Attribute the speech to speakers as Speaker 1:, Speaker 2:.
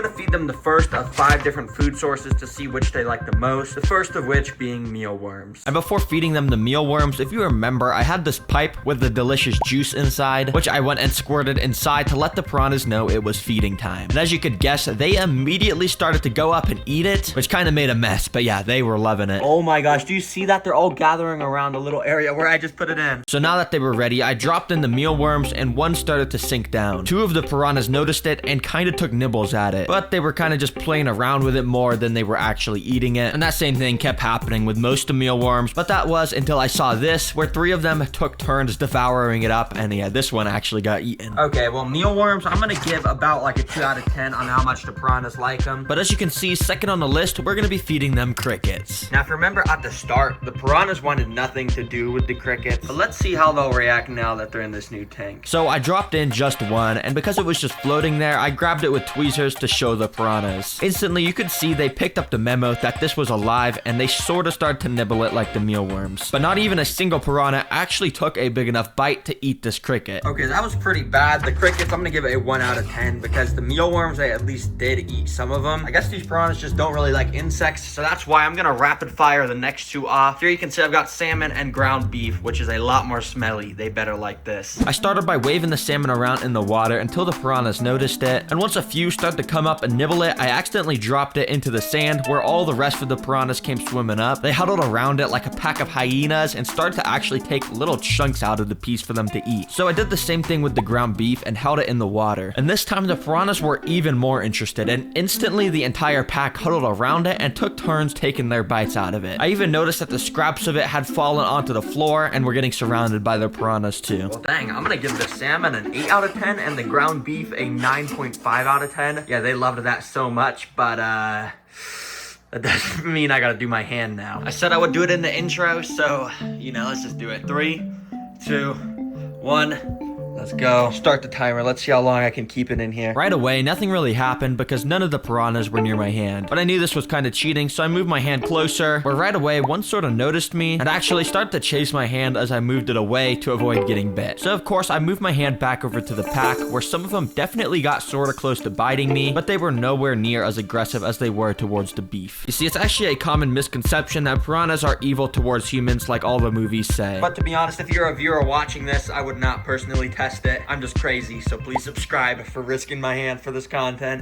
Speaker 1: gonna feed them the first of 5 different food sources to see which they like the most, the first of which being mealworms.
Speaker 2: And before feeding them the mealworms, if you remember, I had this pipe with the delicious juice inside, which I went and squirted inside to let the piranhas know it was feeding time. And as you could guess, they immediately started to go up and eat it, which kind of made a mess, but yeah, they were loving it.
Speaker 1: Oh my gosh, do you see that? They're all gathering around the little area where I just put it in.
Speaker 2: So now that they were ready, I dropped in the mealworms and one started to sink down. 2 of the piranhas noticed it and kind of took nibbles at it, but they were kind of just playing around with it more than they were actually eating it. And that same thing kept happening with most of mealworms, but that was until I saw this, where 3 of them took turns devouring it up, and yeah, this one actually got eaten.
Speaker 1: Okay, well, mealworms, I'm gonna give about like a 2 out of 10 on how much the piranhas like them.
Speaker 2: But as you can see, second on the list, we're gonna be feeding them crickets.
Speaker 1: Now, if you remember at the start, the piranhas wanted nothing to do with the crickets, but let's see how they'll react now that they're in this new tank.
Speaker 2: So I dropped in just one, and because it was just floating there, I grabbed it with tweezers to show the piranhas. Instantly, you could see they picked up the memo that this was alive, and they sort of started to nibble it like the mealworms. But not even a single piranha actually took a big enough bite to eat this cricket.
Speaker 1: Okay, that was pretty bad. The crickets, I'm gonna give it a 1 out of 10 because the mealworms, they at least did eat some of them. I guess these piranhas just don't really like insects, so that's why I'm gonna rapid fire the next 2 off. Here you can see I've got salmon and ground beef, which is a lot more smelly. They better like this.
Speaker 2: I started by waving the salmon around in the water until the piranhas noticed it, and once a few started to come up and nibble it, I accidentally dropped it into the sand where all the rest of the piranhas came swimming up. They huddled around it like a pack of hyenas and started to actually take little chunks out of the piece for them to eat. So I did the same thing with the ground beef and held it in the water. And this time the piranhas were even more interested, and instantly the entire pack huddled around it and took turns taking their bites out of it. I even noticed that the scraps of it had fallen onto the floor and were getting surrounded by the piranhas too.
Speaker 1: Well, dang, I'm gonna give the salmon an 8 out of 10 and the ground beef a 9.5 out of 10. Yeah, they loved that so much, but that doesn't mean I gotta do my hand now. I said I would do it in the intro, so, you know, let's just do it. 3, 2, 1. Let's go. Start the timer. Let's see how long I can keep it in here.
Speaker 2: Right away, nothing really happened because none of the piranhas were near my hand. But I knew this was kind of cheating, so I moved my hand closer, where right away, one sort of noticed me and actually started to chase my hand as I moved it away to avoid getting bit. So of course, I moved my hand back over to the pack, where some of them definitely got sort of close to biting me, but they were nowhere near as aggressive as they were towards the beef. You see, it's actually a common misconception that piranhas are evil towards humans like all the movies say.
Speaker 1: But to be honest, if you're a viewer watching this, I would not personally test it. I'm just crazy, so please subscribe for risking my hand for this content.